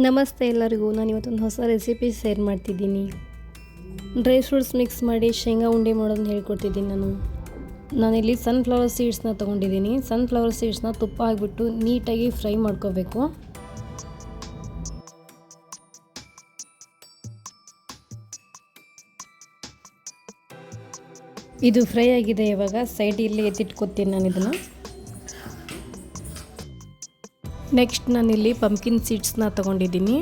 ನಮಸ್ತೆ ಎಲ್ಲರಿಗೂ. ನಾನು ಇವತ್ತೊಂದು ಹೊಸ ರೆಸಿಪಿ ಶೇರ್ ಮಾಡ್ತಿದ್ದೀನಿ. ಡ್ರೈ ಫ್ರೂಟ್ಸ್ ಮಿಕ್ಸ್ ಮಾಡಿ ಶೇಂಗಾ ಉಂಡೆ ಮಾಡೋದನ್ನ ಹೇಳ್ಕೊಡ್ತಿದ್ದೀನಿ. ನಾನಿಲ್ಲಿ ಸನ್ಫ್ಲವರ್ ಸೀಡ್ಸ್ನ ತೊಗೊಂಡಿದ್ದೀನಿ. ಸನ್ಫ್ಲವರ್ ಸೀಡ್ಸ್ನ ತುಪ್ಪ ಹಾಕಿಬಿಟ್ಟು ನೀಟಾಗಿ ಫ್ರೈ ಮಾಡ್ಕೋಬೇಕು. ಇದು ಫ್ರೈ ಆಗಿದೆ. ಇವಾಗ ಸೈಡಲ್ಲಿ ಎತ್ತಿಟ್ಕೊತೀನಿ ನಾನು ಇದನ್ನು. ನೆಕ್ಸ್ಟ್ ನಾನಿಲ್ಲಿ ಪಂಪ್ಕಿನ್ ಸೀಡ್ಸ್ನ ತೊಗೊಂಡಿದ್ದೀನಿ.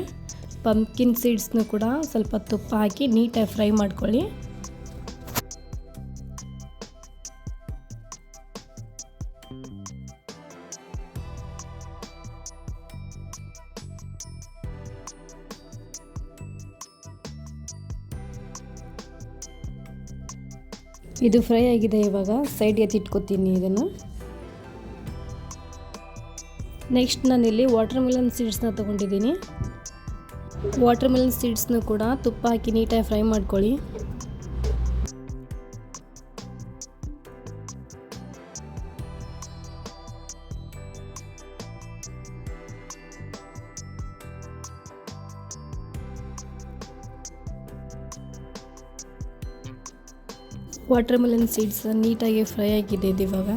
ಪಂಪ್ಕಿನ್ ಸೀಡ್ಸ್ನು ಕೂಡ ಸ್ವಲ್ಪ ತುಪ್ಪ ಹಾಕಿ ನೀಟಾಗಿ ಫ್ರೈ ಮಾಡ್ಕೊಳ್ಳಿ. ಇದು ಫ್ರೈ ಆಗಿದೆ. ಇವಾಗ ಸೈಡ್ ಎತ್ತಿಟ್ಕೊತೀನಿ ಇದನ್ನು. ನೆಕ್ಸ್ಟ್ ನಾನಿಲ್ಲಿ ವಾಟರ್ ಮೆಲನ್ ಸೀಡ್ಸ್ನ ತೊಗೊಂಡಿದ್ದೀನಿ. ವಾಟರ್ ಮೆಲನ್ ಸೀಡ್ಸ್ನು ಕೂಡ ತುಪ್ಪ ಹಾಕಿ ನೀಟಾಗಿ ಫ್ರೈ ಮಾಡ್ಕೊಳ್ಳಿ. ವಾಟರ್ ಮೆಲನ್ ಸೀಡ್ಸ್ ನೀಟಾಗಿ ಫ್ರೈ ಆಗಿದೆ ಇದು ಇವಾಗ.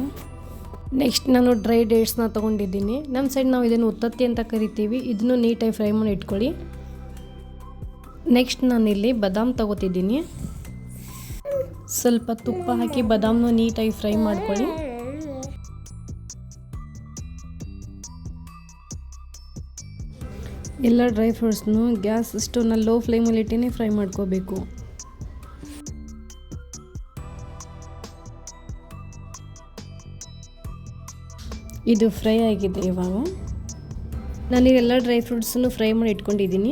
ನೆಕ್ಸ್ಟ್ ನಾನು ಡ್ರೈ ಡೇಟ್ಸ್ನ ತೊಗೊಂಡಿದ್ದೀನಿ. ನಮ್ಮ ಸೈಡ್ ನಾವು ಇದನ್ನು ಉತ್ತತ್ತಿ ಅಂತ ಕರಿತೀವಿ. ಇದನ್ನು ನೀಟಾಗಿ ಫ್ರೈ ಮಾಡಿ ಇಟ್ಕೊಳ್ಳಿ. ನೆಕ್ಸ್ಟ್ ನಾನಿಲ್ಲಿ ಬಾದಾಮ್ ತೊಗೋತಿದ್ದೀನಿ. ಸ್ವಲ್ಪ ತುಪ್ಪ ಹಾಕಿ ಬಾದಾಮ್ನ ನೀಟಾಗಿ ಫ್ರೈ ಮಾಡ್ಕೊಳ್ಳಿ. ಎಲ್ಲ ಡ್ರೈ ಫ್ರೂಟ್ಸ್ನು ಗ್ಯಾಸ್ ಸ್ಟವ್ನ ಲೋ ಫ್ಲೇಮಲ್ಲಿ ಇಟ್ಟೇ ಫ್ರೈ ಮಾಡ್ಕೋಬೇಕು. ಇದು ಫ್ರೈ ಆಗಿದೆ. ಇವಾಗ ನಾನಿವೆಲ್ಲ ಡ್ರೈ ಫ್ರೂಟ್ಸನ್ನು ಫ್ರೈ ಮಾಡಿ ಇಟ್ಕೊಂಡಿದ್ದೀನಿ.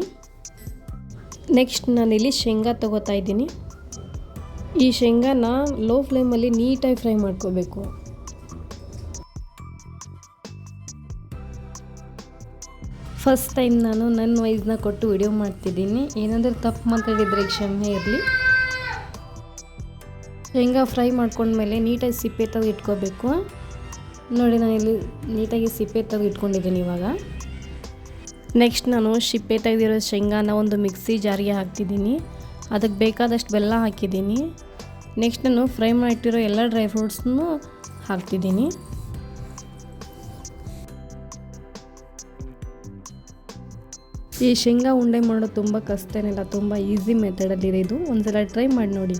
ನೆಕ್ಸ್ಟ್ ನಾನಿಲ್ಲಿ ಶೇಂಗಾ ತೊಗೋತಾ ಇದ್ದೀನಿ. ಈ ಶೇಂಗಾನ ಲೋ ಫ್ಲೇಮಲ್ಲಿ ನೀಟಾಗಿ ಫ್ರೈ ಮಾಡ್ಕೋಬೇಕು. ಫಸ್ಟ್ ಟೈಮ್ ನಾನು ನನ್ನ ವಾಯ್ಸ್ನ ಕೊಟ್ಟು ವಿಡಿಯೋ ಮಾಡ್ತಿದ್ದೀನಿ. ಏನಾದರೂ ತಪ್ಪು ಮಾತಾಡಿದರೆ ಕ್ಷಮೆ ಇರಲಿ. ಶೇಂಗಾ ಫ್ರೈ ಮಾಡ್ಕೊಂಡ್ಮೇಲೆ ನೀಟಾಗಿ ಸಿಪ್ಪೆ ತೆಗೆದು ಇಟ್ಕೋಬೇಕು. ನೋಡಿ, ನಾನಿಲ್ಲಿ ನೀಟಾಗಿ ಸಿಪ್ಪೆ ತೆಗೆದು ಇಟ್ಕೊಂಡಿದ್ದೀನಿ. ಇವಾಗ ನೆಕ್ಸ್ಟ್ ನಾನು ಸಿಪ್ಪೆ ತೆಗೆದಿರೋ ಶೇಂಗಾನ ಒಂದು ಮಿಕ್ಸಿ ಜಾರಿಗೆ ಹಾಕ್ತಿದ್ದೀನಿ. ಅದಕ್ಕೆ ಬೇಕಾದಷ್ಟು ಬೆಲ್ಲ ಹಾಕಿದ್ದೀನಿ. ನೆಕ್ಸ್ಟ್ ನಾನು ಫ್ರೈ ಮಾಡಿಟ್ಟಿರೋ ಎಲ್ಲ ಡ್ರೈ ಫ್ರೂಟ್ಸನ್ನು ಹಾಕ್ತಿದ್ದೀನಿ. ಈ ಶೇಂಗಾ ಉಂಡೆ ಮಾಡೋದು ತುಂಬ ಕಷ್ಟ ಏನಿಲ್ಲ, ತುಂಬ ಈಸಿ ಮೆಥಡಲ್ಲಿದೆ. ಇದು ಒಂದ್ಸಲ ಟ್ರೈ ಮಾಡಿ ನೋಡಿ.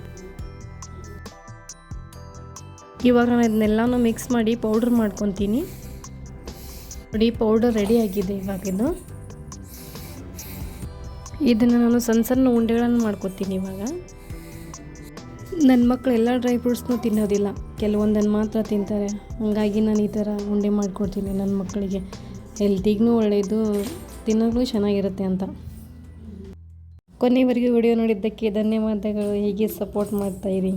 ಇವಾಗ ನಾನು ಇದನ್ನೆಲ್ಲನೂ ಮಿಕ್ಸ್ ಮಾಡಿ ಪೌಡ್ರ್ ಮಾಡ್ಕೊತೀನಿ. ನೋಡಿ, ಪೌಡರ್ ರೆಡಿ ಆಗಿದೆ. ಇವಾಗ ಇದನ್ನು ನಾನು ಸಣ್ಣ ಉಂಡೆಗಳನ್ನು ಮಾಡ್ಕೊತೀನಿ. ಇವಾಗ ನನ್ನ ಮಕ್ಕಳು ಎಲ್ಲ ಡ್ರೈ ಫ್ರೂಟ್ಸ್ನೂ ತಿನ್ನೋದಿಲ್ಲ, ಕೆಲವೊಂದನ್ನು ಮಾತ್ರ ತಿಂತಾರೆ. ಹಾಗಾಗಿ ನಾನು ಈ ಥರ ಉಂಡೆ ಮಾಡಿಕೊಡ್ತೀನಿ ನನ್ನ ಮಕ್ಕಳಿಗೆ. ಹೆಲ್ತಿಗೂ ಒಳ್ಳೆಯದು, ತಿನ್ನೋಕ್ಕೂ ಚೆನ್ನಾಗಿರುತ್ತೆ ಅಂತ. ಕೊನೆವರೆಗೂ ವಿಡಿಯೋ ನೋಡಿದ್ದಕ್ಕೆ ಧನ್ಯವಾದಗಳು. ಹೀಗೆ ಸಪೋರ್ಟ್ ಮಾಡ್ತಾಯಿರಿ.